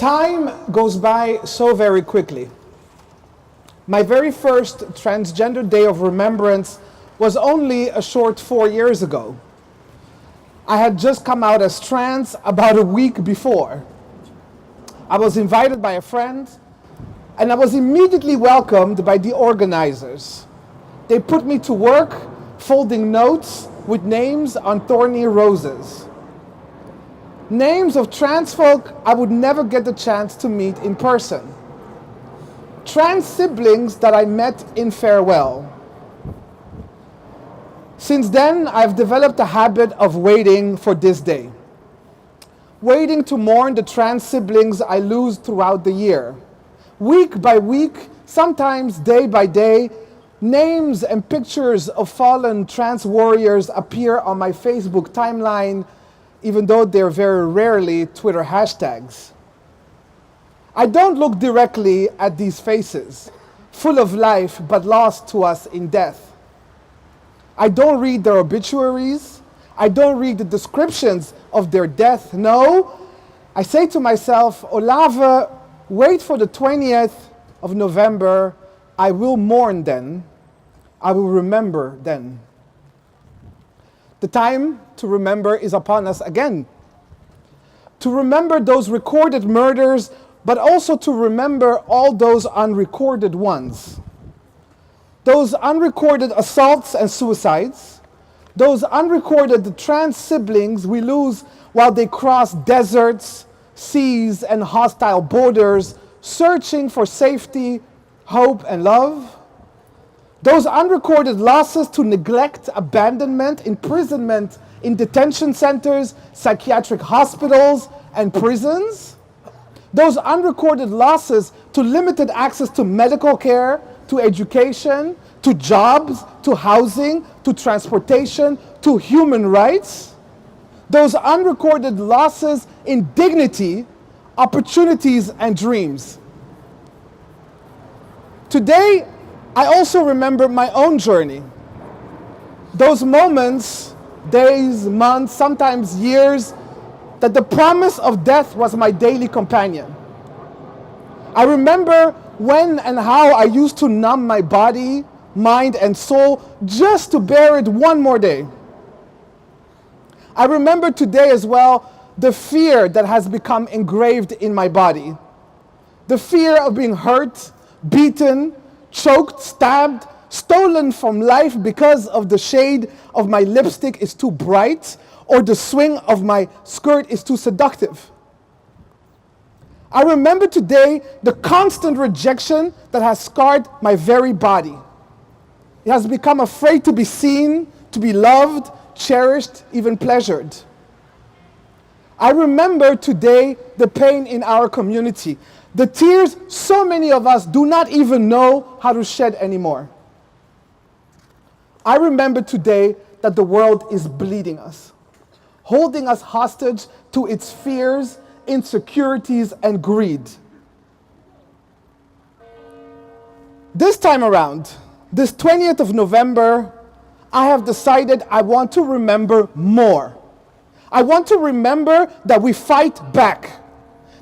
Time goes by so very quickly. My very first Transgender Day of Remembrance was only a short 4 years ago. I had just come out as trans about a week before. I was invited by a friend, and I was immediately welcomed by the organizers. They put me to work folding notes with names on thorny roses. Names of trans folk I would never get the chance to meet in person. Trans siblings that I met in farewell. Since then, I've developed a habit of waiting for this day. Waiting to mourn the trans siblings I lose throughout the year. Week by week, sometimes day by day, names and pictures of fallen trans warriors appear on my Facebook timeline, even though they're very rarely Twitter hashtags. I don't look directly at these faces, full of life but lost to us in death. I don't read their obituaries. I don't read the descriptions of their death. No, I say to myself, Olave, wait for the 20th of November. I will mourn then. I will remember then. The time to remember is upon us again. To remember those recorded murders, but also to remember all those unrecorded ones. Those unrecorded assaults and suicides, those unrecorded trans siblings we lose while they cross deserts, seas, and hostile borders, searching for safety, hope, and love. Those unrecorded losses to neglect, abandonment, imprisonment in detention centers, psychiatric hospitals, and prisons. Those unrecorded losses to limited access to medical care, to education, to jobs, to housing, to transportation, to human rights. Those unrecorded losses in dignity, opportunities, and dreams. Today, I also remember my own journey. Those moments, days, months, sometimes years, that the promise of death was my daily companion. I remember when and how I used to numb my body, mind, and soul just to bear it one more day. I remember today as well the fear that has become engraved in my body. The fear of being hurt, beaten, choked, stabbed, stolen from life because of the shade of my lipstick is too bright or the swing of my skirt is too seductive. I remember today the constant rejection that has scarred my very body. It has become afraid to be seen, to be loved, cherished, even pleasured. I remember today the pain in our community, the tears so many of us do not even know how to shed anymore. I remember today that the world is bleeding us, holding us hostage to its fears, insecurities, and greed. This time around, this 20th of November, I have decided I want to remember more. I want to remember that we fight back.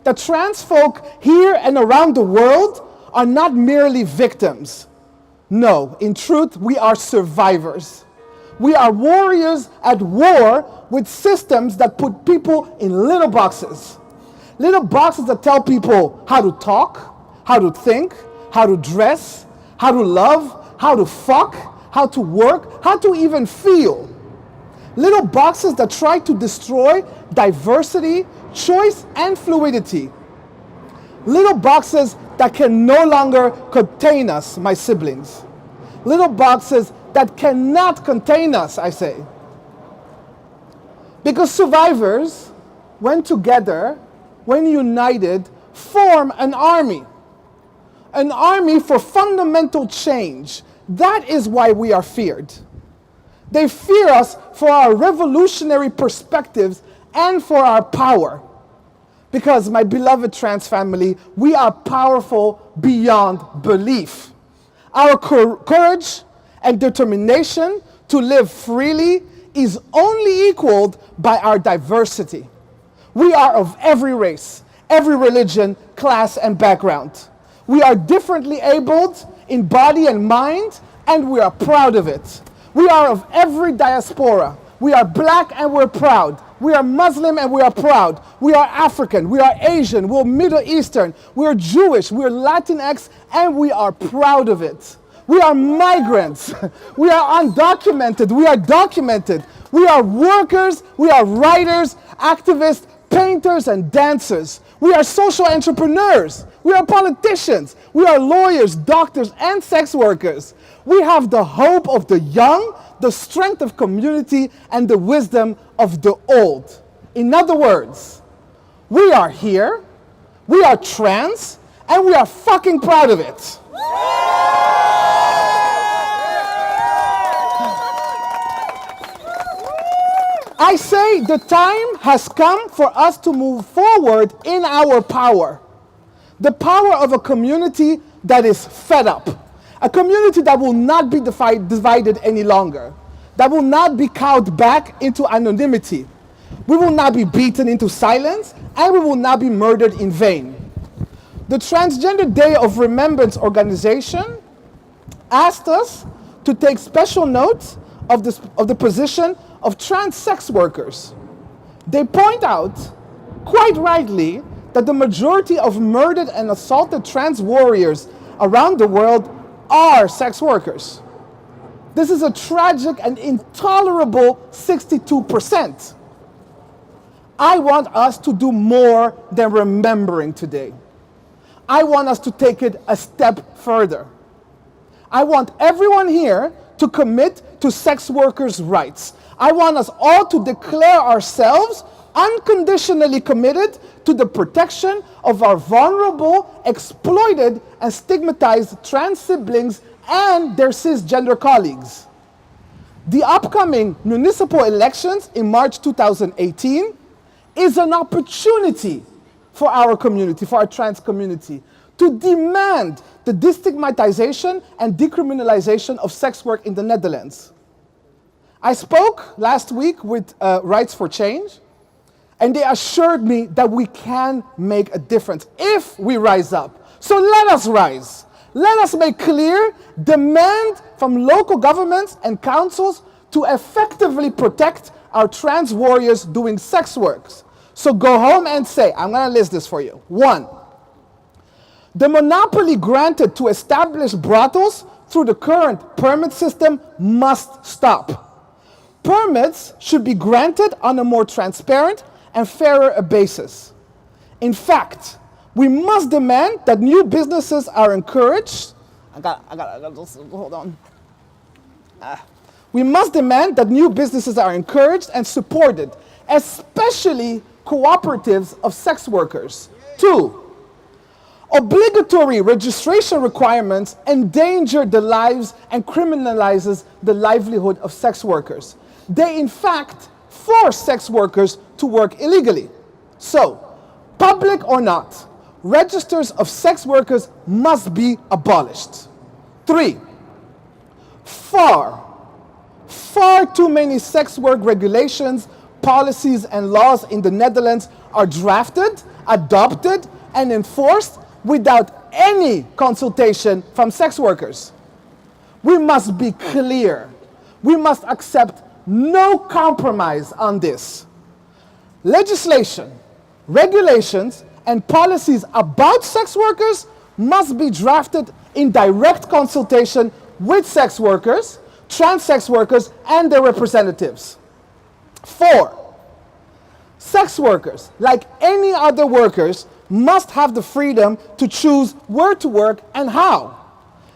That trans folk here and around the world are not merely victims. No, in truth, we are survivors. We are warriors at war with systems that put people in little boxes. Little boxes that tell people how to talk, how to think, how to dress, how to love, how to fuck, how to work, how to even feel. Little boxes that try to destroy diversity, choice, and fluidity. Little boxes that can no longer contain us, my siblings. Little boxes that cannot contain us, I say. Because survivors, when together, when united, form an army. An army for fundamental change. That is why we are feared. They fear us for our revolutionary perspectives and for our power. Because, my beloved trans family, we are powerful beyond belief. Our courage and determination to live freely is only equaled by our diversity. We are of every race, every religion, class, and background. We are differently abled in body and mind, and we are proud of it. We are of every diaspora. We are black and we're proud. We are Muslim and we are proud. We are African, we are Asian, we're Middle Eastern, we're Jewish, we're Latinx, and we are proud of it. We are migrants. We are undocumented. We are documented. We are workers. We are writers, activists, painters, and dancers. We are social entrepreneurs. We are politicians. We are lawyers, doctors, and sex workers. We have the hope of the young, the strength of community, and the wisdom of the old. In other words, we are here, we are trans, and we are fucking proud of it. I say the time has come for us to move forward in our power. The power of a community that is fed up. A community that will not be divided any longer. That will not be cowed back into anonymity. We will not be beaten into silence, and we will not be murdered in vain. The Transgender Day of Remembrance organization asked us to take special note of the position of trans sex workers. They point out, quite rightly, that the majority of murdered and assaulted trans warriors around the world are sex workers. This is a tragic and intolerable 62%. I want us to do more than remembering today. I want us to take it a step further. I want everyone here to commit to sex workers' rights. I want us all to declare ourselves unconditionally committed to the protection of our vulnerable, exploited, and stigmatized trans siblings and their cisgender colleagues. The upcoming municipal elections in March 2018 is an opportunity for our community, for our trans community, to demand the destigmatization and decriminalization of sex work in the Netherlands. I spoke last week with Rights for Change, and they assured me that we can make a difference if we rise up. So let us rise. Let us make clear, demand from local governments and councils to effectively protect our trans warriors doing sex works. So go home and say, I'm going to list this for you. 1, the monopoly granted to establish brothels through the current permit system must stop. Permits should be granted on a more transparent and fairer basis. In fact, we must demand that new businesses are encouraged. Hold on. We must demand that new businesses are encouraged and supported, especially cooperatives of sex workers. 2, obligatory registration requirements endanger the lives and criminalizes the livelihood of sex workers. They, in fact, force sex workers to work illegally. So, public or not, registers of sex workers must be abolished. 3, far too many sex work regulations, policies, and laws in the Netherlands are drafted, adopted, and enforced without any consultation from sex workers. We must be clear. We must accept no compromise on this. Legislation, regulations, and policies about sex workers must be drafted in direct consultation with sex workers, trans sex workers, and their representatives. 4, sex workers, like any other workers, must have the freedom to choose where to work and how.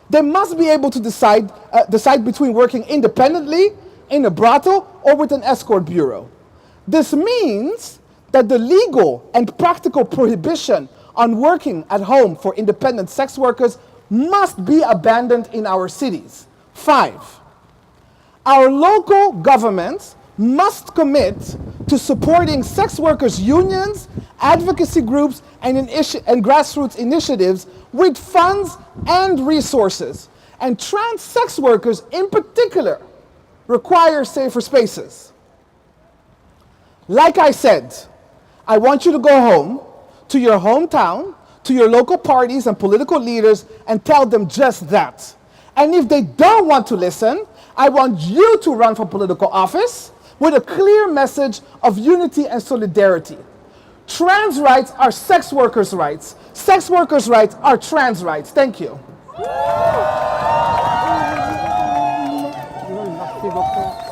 They must be able to decide between working independently, in a brothel, or with an escort bureau. This means that the legal and practical prohibition on working at home for independent sex workers must be abandoned in our cities. 5, our local governments must commit to supporting sex workers' unions, advocacy groups, and grassroots initiatives with funds and resources. And trans sex workers in particular require safer spaces. Like I said, I want you to go home to your hometown, to your local parties and political leaders, and tell them just that. And if they don't want to listen, I want you to run for political office with a clear message of unity and solidarity. Trans rights are sex workers' rights. Sex workers' rights are trans rights. Thank you. Merci beaucoup.